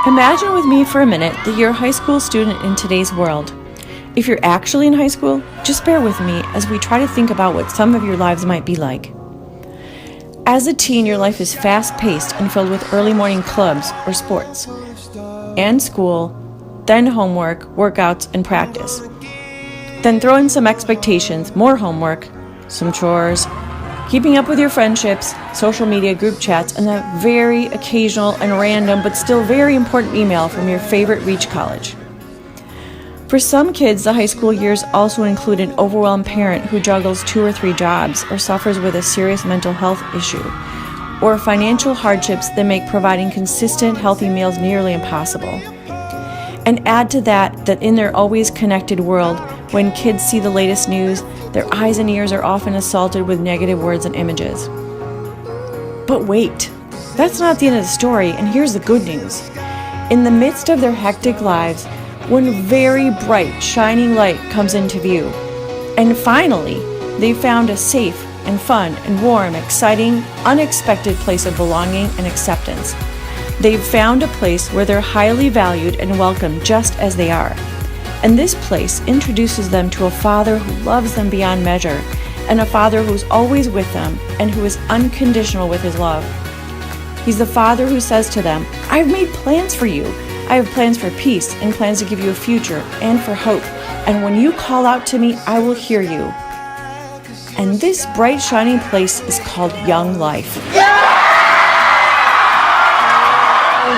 Imagine with me for a minute that you're a high school student in today's world. If you're actually in high school, just bear with me as we try to think about what some of your lives might be like. As a teen, your life is fast-paced and filled with early morning clubs or sports, and school, then homework, workouts, and practice. Then throw in some expectations, more homework, some chores, keeping up with your friendships, social media group chats, and that very occasional and random but still very important email from your favorite Reach college. For some kids, the high school years also include an overwhelmed parent who juggles 2 or 3 jobs or suffers with a serious mental health issue, or financial hardships that make providing consistent, healthy meals nearly impossible. And add to that in their always connected world, when kids see the latest news, their eyes and ears are often assaulted with negative words and images. But wait, that's not the end of the story, and here's the good news. In the midst of their hectic lives, one very bright, shining light comes into view. And finally, they found a safe and fun and warm, exciting, unexpected place of belonging and acceptance. They've found a place where they're highly valued and welcomed just as they are. And this place introduces them to a Father who loves them beyond measure, and a Father who's always with them and who is unconditional with his love. He's the Father who says to them, "I've made plans for you. I have plans for peace and plans to give you a future and for hope. And when you call out to me, I will hear you." And this bright, shining place is called Young Life.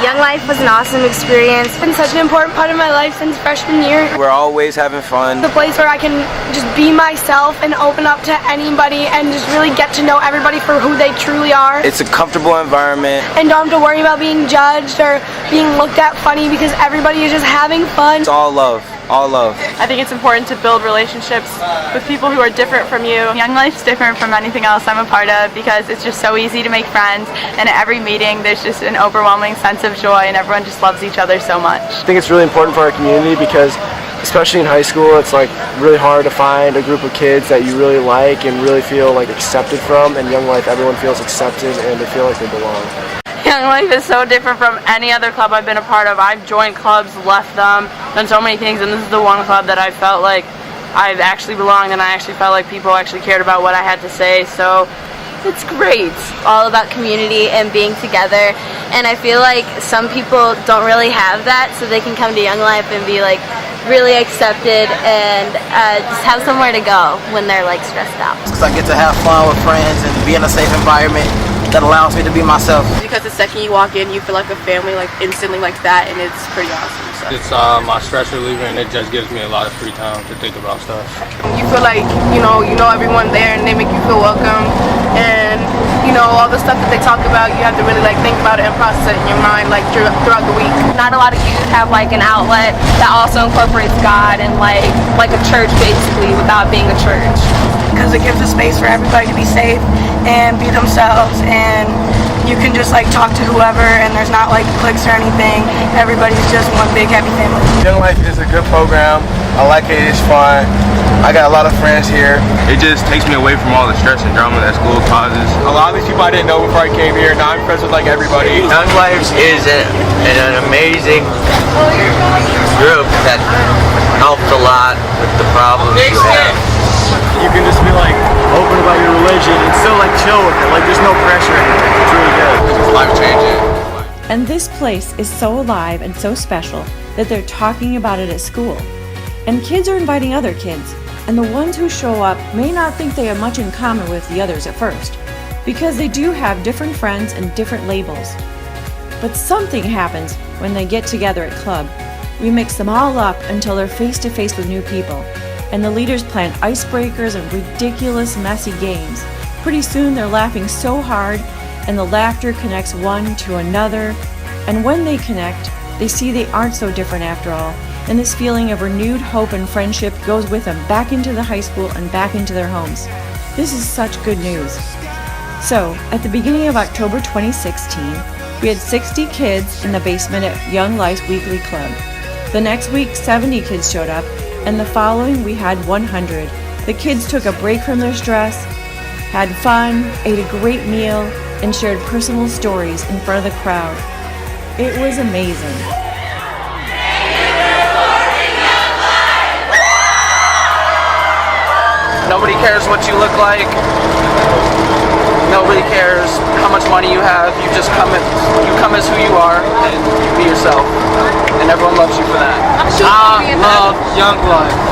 Young Life was an awesome experience. It's been such an important part of my life since freshman year. We're always having fun. The place where I can just be myself and open up to anybody and just really get to know everybody for who they truly are. It's a comfortable environment. And don't have to worry about being judged or being looked at funny because everybody is just having fun. It's all love. All love. I think it's important to build relationships with people who are different from you. Young Life's different from anything else I'm a part of because it's just so easy to make friends, and at every meeting there's just an overwhelming sense of joy and everyone just loves each other so much. I think it's really important for our community because especially in high school it's like really hard to find a group of kids that you really like and really feel like accepted from, and Young Life everyone feels accepted and they feel like they belong. Young Life is so different from any other club I've been a part of. I've joined clubs, left them, done so many things, and this is the one club that I felt like I've actually belonged and I actually felt like people actually cared about what I had to say, so it's great. All about community and being together, and I feel like some people don't really have that, so they can come to Young Life and be like really accepted and just have somewhere to go when they're like stressed out. Because I get to have fun with friends and be in a safe environment that allows me to be myself. Because the second you walk in, you feel like a family, like instantly like that, and it's pretty awesome. So. It's my stress reliever, and it just gives me a lot of free time to think about stuff. You feel like you know everyone there, and they make you feel welcome, and all the stuff that they talk about, you have to really like think about it and process it in your mind like throughout the week. Not a lot of youth have like an outlet that also incorporates God and like a church basically without being a church. Because it gives a space for everybody to be safe and be themselves, and you can just like talk to whoever, and there's not like cliques or anything. Everybody's just one big happy family. Young Life is a good program. I like it, it's fun. I got a lot of friends here. It just takes me away from all the stress and drama that school causes. A lot of these people I didn't know before I came here. Now I'm friends with like everybody. Young Life is an amazing group that helps a lot with the problems you have. You can just be like open about your religion and still like chill with it. Like there's no pressure. It's really good. It's life changing. And this place is so alive and so special that they're talking about it at school. And kids are inviting other kids, and the ones who show up may not think they have much in common with the others at first, because they do have different friends and different labels. But something happens when they get together at club. We mix them all up until they're face to face with new people, and the leaders plan icebreakers and ridiculous, messy games. Pretty soon they're laughing so hard, and the laughter connects one to another, and when they connect, they see they aren't so different after all, and this feeling of renewed hope and friendship goes with them back into the high school and back into their homes. This is such good news. So, at the beginning of October 2016, we had 60 kids in the basement at Young Life's weekly club. The next week, 70 kids showed up, and the following we had 100. The kids took a break from their stress, had fun, ate a great meal, and shared personal stories in front of the crowd. It was amazing. Nobody cares what you look like. Nobody cares how much money you have. You just come as who you are and you be yourself. And everyone loves you for that. I love Young Life.